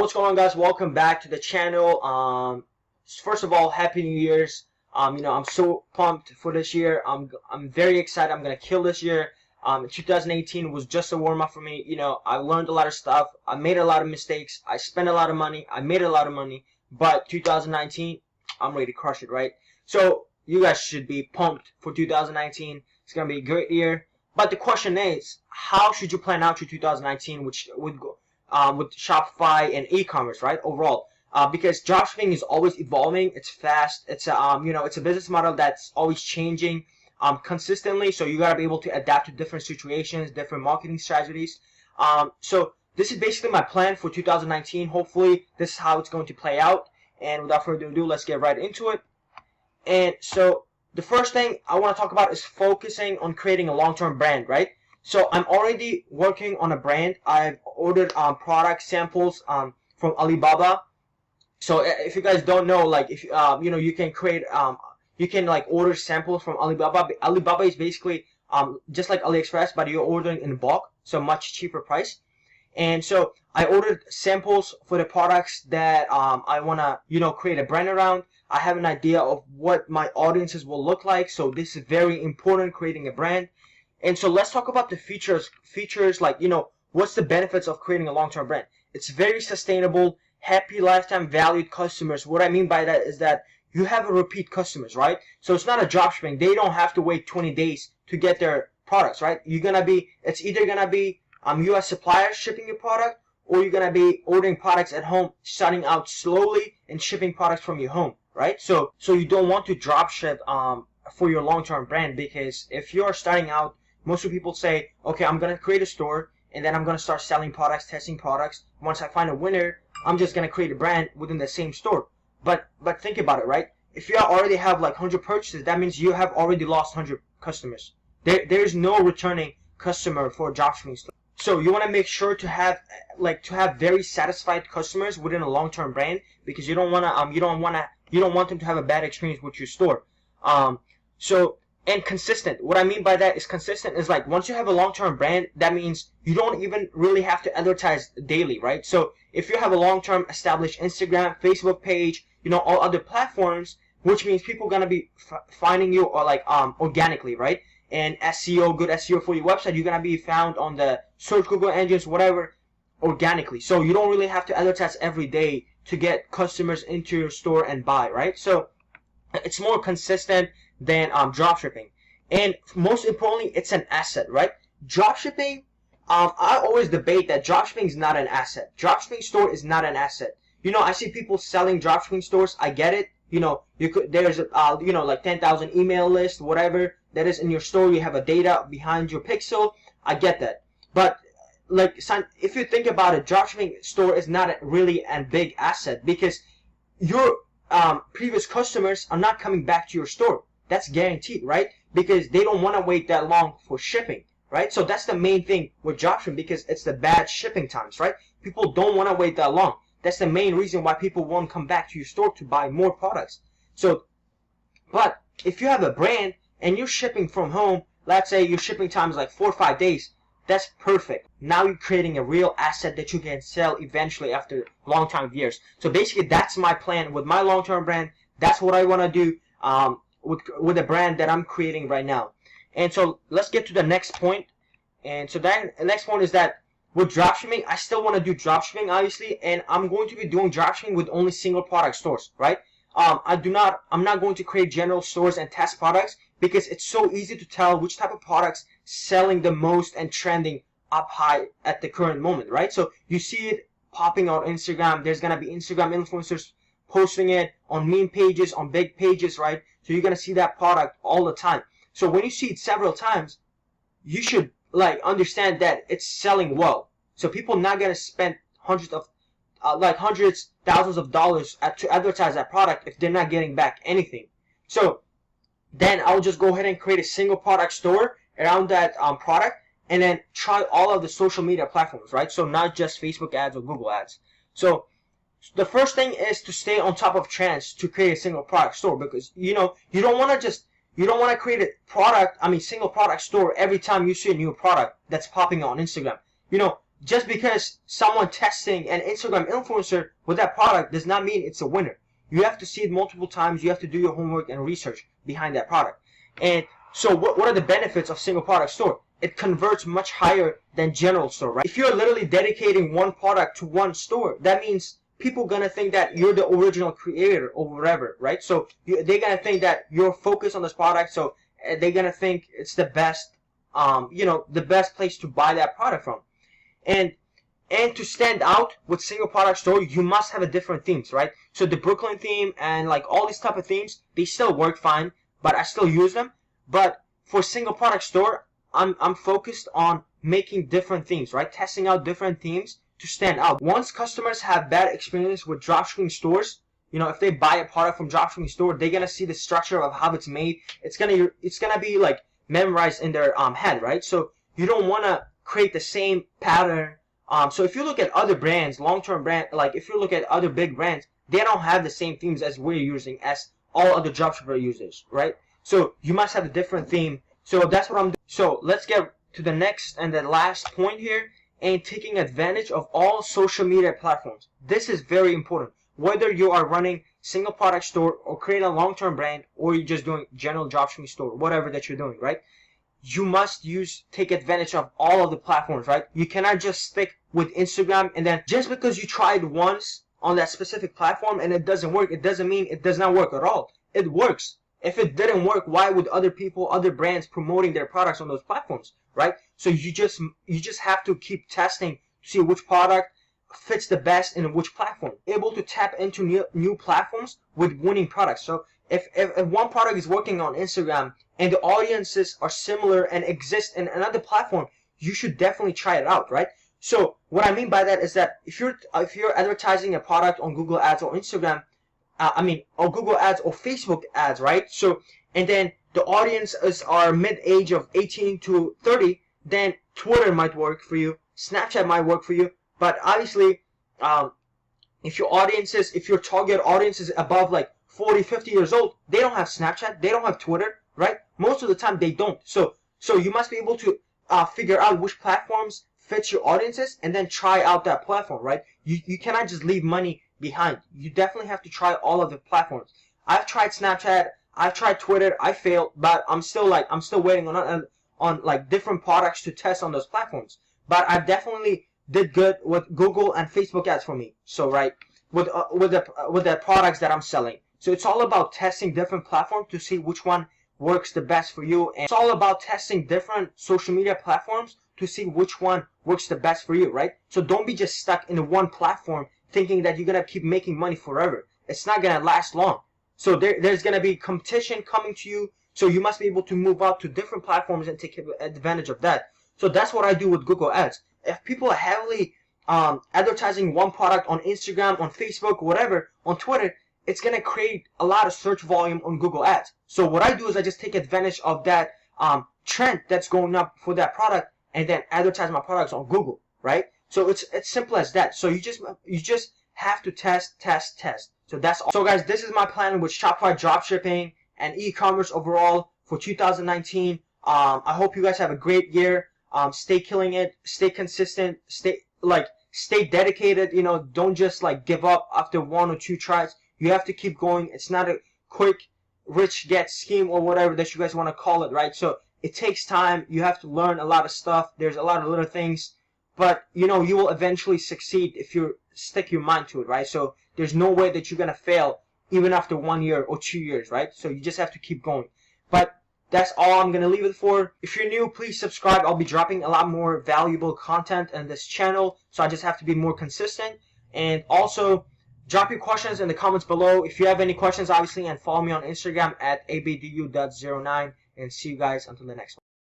what's going on, guys? Welcome back to the channel. First of all, Happy New Year's. I'm so pumped for this year. I'm very excited. I'm gonna kill this year. 2018 was just a warm up for me. I learned a lot of stuff. I made a lot of mistakes. I spent a lot of money. I made a lot of money. But 2019, I'm ready to crush it, right? So you guys should be pumped for 2019. It's gonna be a great year. But the question is, how should you plan out your 2019, which would go with Shopify and e-commerce, right? Overall, because dropshipping is always evolving. It's fast. It's it's a business model that's always changing consistently. So you gotta be able to adapt to different situations, different marketing strategies. So this is basically my plan for 2019. Hopefully, this is how it's going to play out. And without further ado, let's get right into it. And so the first thing I want to talk about is focusing on creating a long-term brand, right? So I'm already working on a brand. I've ordered product samples from Alibaba. So if you guys don't know, like if you can create you can like order samples from Alibaba. Alibaba is basically just like AliExpress, but you're ordering in bulk, so much cheaper price. And so I ordered samples for the products that I wanna create a brand around. I have an idea of what my audiences will look like, so this is very important, creating a brand. And so let's talk about the features. Features like, what's the benefits of creating a long-term brand? It's very sustainable, happy lifetime valued customers. What I mean by that is that you have a repeat customers, right? So it's not a dropshipping. They don't have to wait 20 days to get their products, right? It's either gonna be US suppliers shipping your product, or you're gonna be ordering products at home, starting out slowly and shipping products from your home, right? So you don't want to dropship for your long-term brand, because if you're starting out, most of people say, okay, I'm gonna create a store and then I'm gonna start selling products, testing products. Once I find a winner, I'm just gonna create a brand within the same store. But think about it, right? If you already have like 100 purchases, that means you have already lost 100 customers. There's no returning customer for a dropshipping store. So you want to make sure to have very satisfied customers within a long-term brand, because you don't want them to have a bad experience with your store. And consistent. What I mean by that is consistent is like, once you have a long-term brand, that means you don't even really have to advertise daily, right? So if you have a long-term established Instagram, Facebook page, all other platforms, which means people are gonna be finding you or organically, right? And SEO, good SEO for your website, you're gonna be found on the search Google engines, whatever, organically. So you don't really have to advertise every day to get customers into your store and buy, right? So it's more consistent than dropshipping. And most importantly, it's an asset, right? Dropshipping, I always debate that dropshipping is not an asset. Dropshipping store is not an asset. I see people selling dropshipping stores. I get it. There's like 10,000 email list, whatever that is in your store. You have a data behind your pixel. I get that. But if you think about it, dropshipping store is not really a big asset, because your previous customers are not coming back to your store. That's guaranteed, right? Because they don't want to wait that long for shipping, right? So that's the main thing with dropshipping, because it's the bad shipping times, right? People don't want to wait that long. That's the main reason why people won't come back to your store to buy more products. But if you have a brand and you're shipping from home, let's say your shipping time is like 4 or 5 days, that's perfect. Now you're creating a real asset that you can sell eventually after long time of years. So basically, that's my plan with my long-term brand. That's what I want to do with the brand that I'm creating right now. And so let's get to the next point. And so the next point is that with dropshipping, I still want to do dropshipping, obviously, and I'm going to be doing dropshipping with only single product stores, right? I'm not going to create general stores and test products, because it's so easy to tell which type of products selling the most and trending up high at the current moment, right? So you see it popping on Instagram. There's gonna be Instagram influencers posting it on meme pages, on big pages, right? So you're gonna see that product all the time. So when you see it several times, you should understand that it's selling well. So people not gonna spend hundreds, thousands of dollars to advertise that product if they're not getting back anything. So then I'll just go ahead and create a single product store around that product, and then try all of the social media platforms, right? So not just Facebook ads or Google ads. So the first thing is to stay on top of trends to create a single product store, because you don't want to create a single product store every time you see a new product that's popping on Instagram. just because someone testing an Instagram influencer with that product does not mean it's a winner. You have to see it multiple times. You have to do your homework and research behind that product. And so what are the benefits of single product store? It converts much higher than general store, right? If you're literally dedicating one product to one store, that means people gonna think that you're the original creator or whatever, right? So they're gonna think that you're focused on this product, so they're gonna think it's the best, the best place to buy that product from. And to stand out with single product store, you must have a different themes, right? So the Brooklyn theme and like all these type of themes, they still work fine, but I still use them. But for single product store, I'm focused on making different themes, right? Testing out different themes to stand out. Once customers have bad experience with dropshipping stores, if they buy a product from dropshipping store, they're gonna see the structure of how it's made. It's gonna be like memorized in their head, right? So you don't wanna create the same pattern. So if you look at other brands, long-term brand, like if you look at other big brands, they don't have the same themes as we're using, as all other dropshipper users, right? So you must have a different theme. So that's what I'm doing. So let's get to the next and the last point here, and taking advantage of all social media platforms. This is very important. Whether you are running single product store or creating a long-term brand, or you're just doing general dropshipping store, whatever that you're doing, right? You must take advantage of all of the platforms, right? You cannot just stick with Instagram, and then just because you tried once on that specific platform and it doesn't work, it doesn't mean it does not work at all. It works. If it didn't work, why would other people, other brands promoting their products on those platforms, right? So you just have to keep testing to see which product fits the best in which platform. Able to tap into new platforms with winning products. So if one product is working on Instagram and the audiences are similar and exist in another platform, you should definitely try it out, right? So what I mean by that is that if you're advertising a product on Google Ads or Instagram, or Google Ads or Facebook ads, right? So, and then the audiences are mid-age of 18 to 30, then Twitter might work for you, Snapchat might work for you, but obviously, if your target audience is above like 40, 50 years old, they don't have Snapchat, they don't have Twitter, right? Most of the time they don't. So you must be able to figure out which platforms fit your audiences and then try out that platform, right? You cannot just leave money behind. You definitely have to try all of the platforms. I've tried Snapchat, I've tried Twitter, I failed, but I'm still waiting on like different products to test on those platforms. But I definitely did good with Google and Facebook ads for me. So right, with the products that I'm selling. So it's all about testing different platforms to see which one works the best for you, and it's all about testing different social media platforms to see which one works the best for you, right? So don't be just stuck in the one platform thinking that you're gonna keep making money forever. It's not gonna last long. So there's gonna be competition coming to you. So you must be able to move out to different platforms and take advantage of that. So that's what I do with Google Ads. If people are heavily advertising one product on Instagram, on Facebook, whatever, on Twitter, it's gonna create a lot of search volume on Google Ads. So what I do is I just take advantage of that trend that's going up for that product, and then advertise my products on Google, right? So it's simple as that. So you just have to test. So that's all. So guys, this is my plan with Shopify dropshipping and e-commerce overall for 2019. I hope you guys have a great year. Stay killing it. Stay consistent. Stay dedicated. Don't just like give up after one or two tries. You have to keep going. It's not a quick rich get scheme or whatever that you guys want to call it, right? So it takes time. You have to learn a lot of stuff. There's a lot of little things. But, you will eventually succeed if you stick your mind to it, right? So there's no way that you're going to fail even after 1 year or 2 years, right? So you just have to keep going. But that's all I'm going to leave it for. If you're new, please subscribe. I'll be dropping a lot more valuable content on this channel. So I just have to be more consistent. And also, drop your questions in the comments below. If you have any questions, obviously, and follow me on Instagram at abdu.09. And see you guys until the next one.